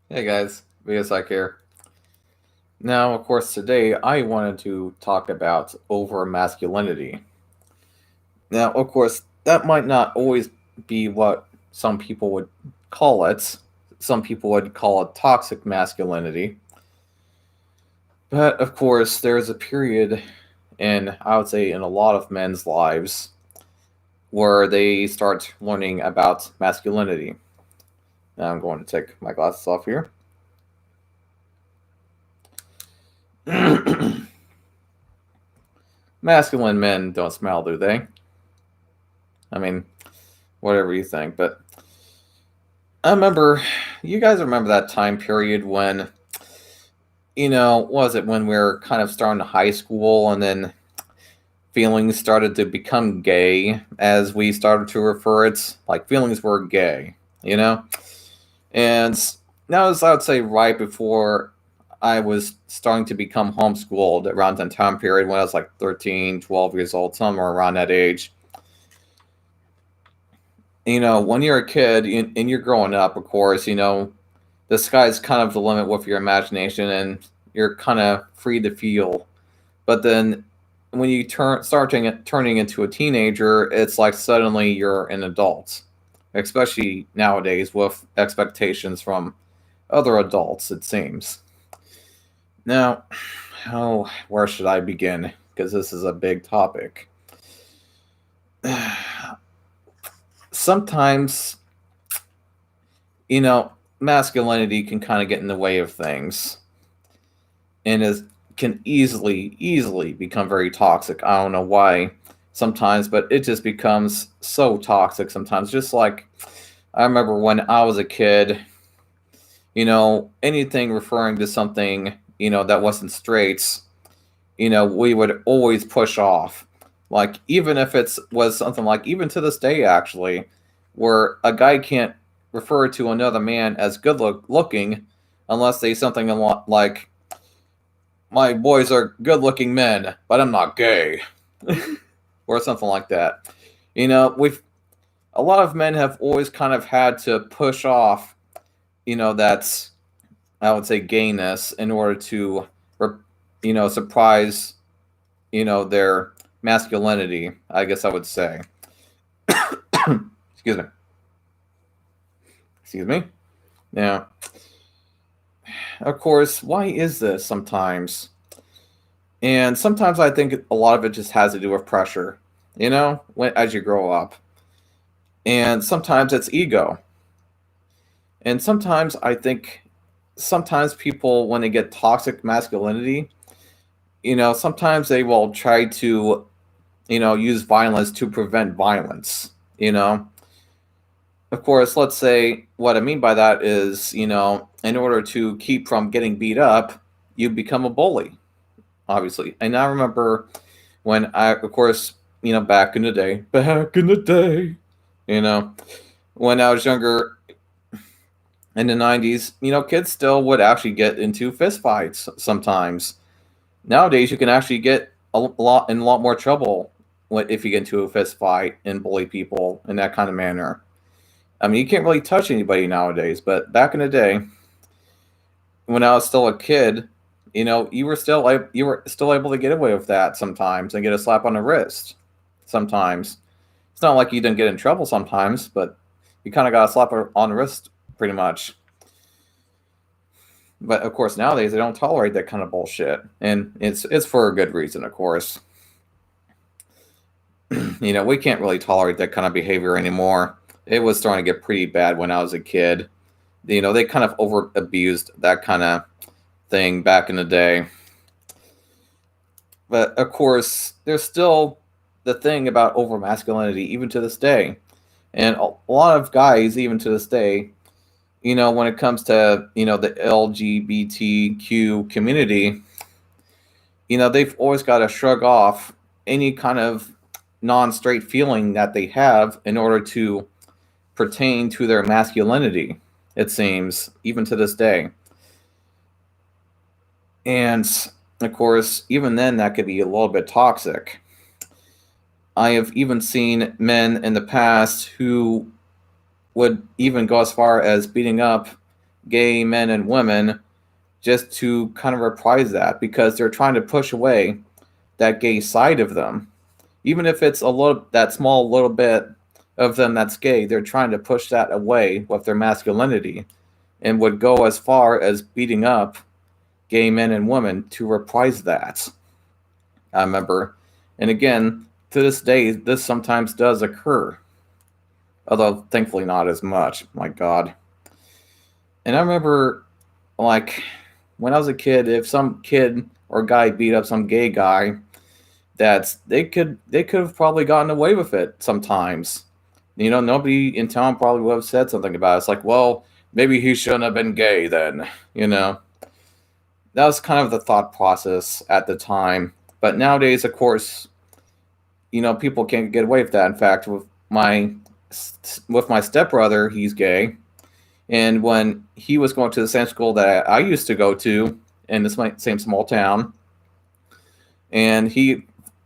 Hey guys, VSIK here. Now, of course, today I wanted to talk about over masculinity. Now, of course, that might not always be what some people would call it. Some people would call it toxic masculinity. But of course, there's a period I would say, in a lot of men's lives where they start learning about masculinity. Now, I'm going to take my glasses off here. Masculine men don't smell, do they? I mean, whatever you think. But I remember, you guys remember that time period when, was it when we were kind of starting high school and then feelings started to become gay as we started to refer it? Like feelings were gay, you know? And that was, I would say, right before I was starting to become homeschooled around that time period when I was like 13, 12 years old, somewhere around that age. When you're a kid and you're growing up, of course, the sky's kind of the limit with your imagination and you're kind of free to feel. But then when you turning into a teenager, it's like suddenly you're an adult, especially nowadays with expectations from other adults, it seems. Now, where should I begin? Because this is a big topic. Sometimes you know, masculinity can kind of get in the way of things and can easily become very toxic. I don't know why sometimes, but it just becomes so toxic sometimes. Just like I remember when I was a kid, anything referring to something, that wasn't straight, we would always push off. Like even if it was something like even to this day actually, where a guy can't refer to another man as looking unless they something a lot like my boys are good looking men, but I'm not gay. Or something like that. We've a lot of men have always kind of had to push off, that's I would say gayness in order to surprise, their masculinity, I guess I would say. Excuse me. Excuse me. Now, of course, why is this sometimes? And sometimes I think a lot of it just has to do with pressure, as you grow up. And sometimes it's ego. And sometimes I think sometimes people, when they get toxic masculinity, sometimes they will try to, use violence to prevent violence, Of course, let's say what I mean by that is, in order to keep from getting beat up, you become a bully, obviously. And I remember when of course, back in the day, you know, when I was younger in the 90s, kids still would actually get into fist fights sometimes. Nowadays, you can actually get a lot more trouble if you get into a fist fight and bully people in that kind of manner. I mean, you can't really touch anybody nowadays, but back in the day, when I was still a kid, you were still able to get away with that sometimes and get a slap on the wrist. Sometimes it's not like you didn't get in trouble sometimes, but you kind of got a slap on the wrist pretty much. But of course, nowadays they don't tolerate that kind of bullshit, and it's for a good reason, of course. We can't really tolerate that kind of behavior anymore. It was starting to get pretty bad when I was a kid. They kind of over abused that kind of thing back in the day. But of course, there's still the thing about over masculinity, even to this day. And a lot of guys, even to this day, when it comes to, the LGBTQ community, they've always got to shrug off any kind of non straight feeling that they have in order to pertain to their masculinity, it seems, even to this day. And of course, even then, that could be a little bit toxic. I have even seen men in the past who would even go as far as beating up gay men and women just to kind of reprise that, because they're trying to push away that gay side of them. Even if it's a little, that small little bit of them that's gay, they're trying to push that away with their masculinity, and would go as far as beating up gay men and women to reprise that. I remember, and again, to this day, this sometimes does occur, although thankfully not as much. My God. And I remember, like, when I was a kid, if some kid or guy beat up some gay guy, they could have probably gotten away with it sometimes. Nobody in town probably would have said something about it. It's like, well, maybe he shouldn't have been gay then. That was kind of the thought process at the time. But nowadays, of course, people can't get away with that. In fact, with my stepbrother, he's gay, and when he was going to the same school that I used to go to in this same small town, and he,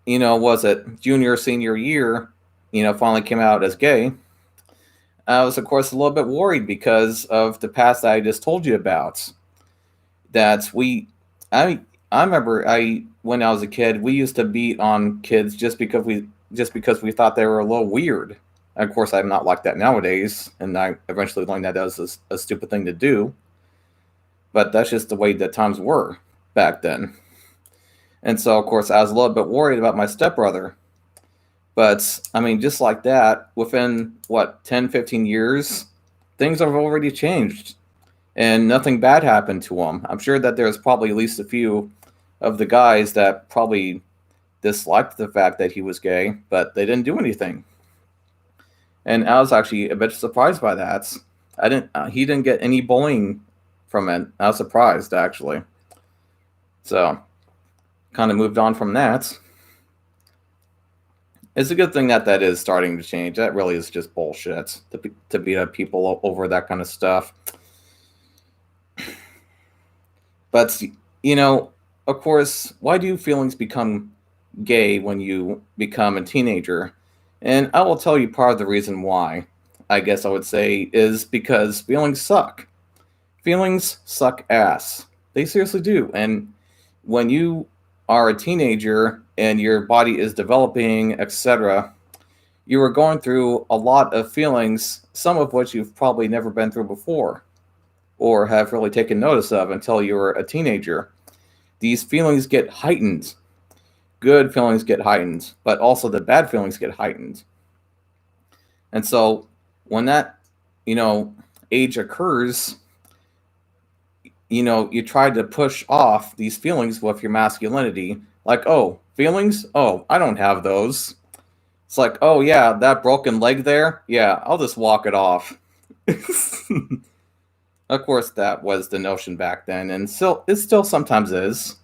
was it junior senior year, finally came out as gay. I was, of course, a little bit worried because of the past that I just told you about. That I remember when I was a kid, we used to beat on kids just because we thought they were a little weird. Of course, I'm not like that nowadays, and I eventually learned that was a stupid thing to do. But that's just the way that times were back then. And so, of course, I was a little bit worried about my stepbrother. But, I mean, just like that, within, 10, 15 years, things have already changed. And nothing bad happened to him. I'm sure that there's probably at least a few of the guys that probably disliked the fact that he was gay, but they didn't do anything. And I was actually a bit surprised by that. He didn't get any bullying from it. I was surprised, actually. So, kind of moved on from that. It's a good thing that is starting to change. That really is just bullshit to beat up people over that kind of stuff. But, of course, why do feelings become gay when you become a teenager? And I will tell you part of the reason why, I guess I would say, is because feelings suck. Feelings suck ass. They seriously do. And when you are a teenager and your body is developing, etc., you are going through a lot of feelings, some of which you've probably never been through before or have really taken notice of until you were a teenager. These feelings get heightened. Good feelings get heightened, but also the bad feelings get heightened. And so when that, age occurs, you try to push off these feelings with your masculinity. Like, oh, feelings? Oh, I don't have those. It's like, oh, yeah, that broken leg there? Yeah, I'll just walk it off. Of course, that was the notion back then, and it still sometimes is.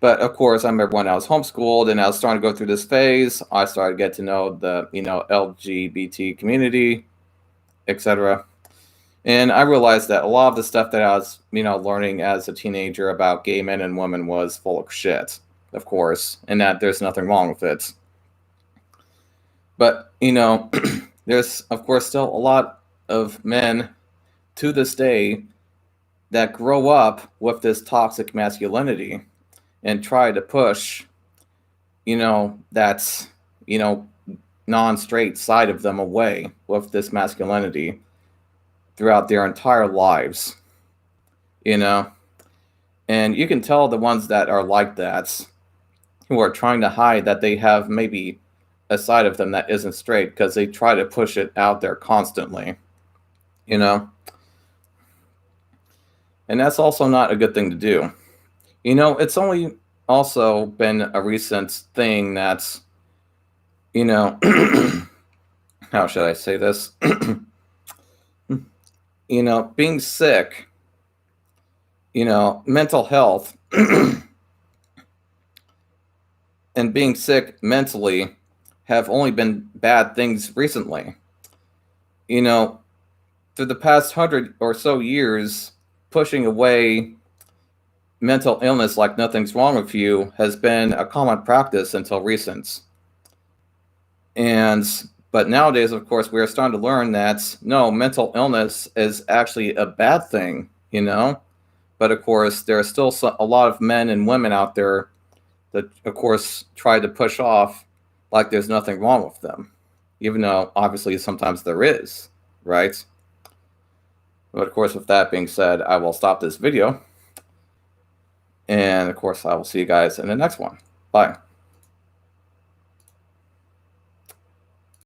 But of course, I remember when I was homeschooled and I was starting to go through this phase, I started to get to know the, LGBT community, etc. And I realized that a lot of the stuff that I was, learning as a teenager about gay men and women was full of shit, of course, and that there's nothing wrong with it. But, there's, of course, still a lot of men to this day that grow up with this toxic masculinity and try to push, that, non-straight side of them away with this masculinity throughout their entire lives, and you can tell the ones that are like that, who are trying to hide that they have maybe a side of them that isn't straight, because they try to push it out there constantly, and that's also not a good thing to do. It's only also been a recent thing that's, how should I say this? Being sick, mental health, and being sick mentally have only been bad things recently. Through the past 100 or so years, pushing away mental illness like nothing's wrong with you has been a common practice until recent. And But nowadays, of course, we are starting to learn that no, mental illness is actually a bad thing, you know? But of course, there are still a lot of men and women out there that, of course, try to push off like there's nothing wrong with them, even though obviously sometimes there is, right? But of course, with that being said, I will stop this video. And of course, I will see you guys in the next one. Bye.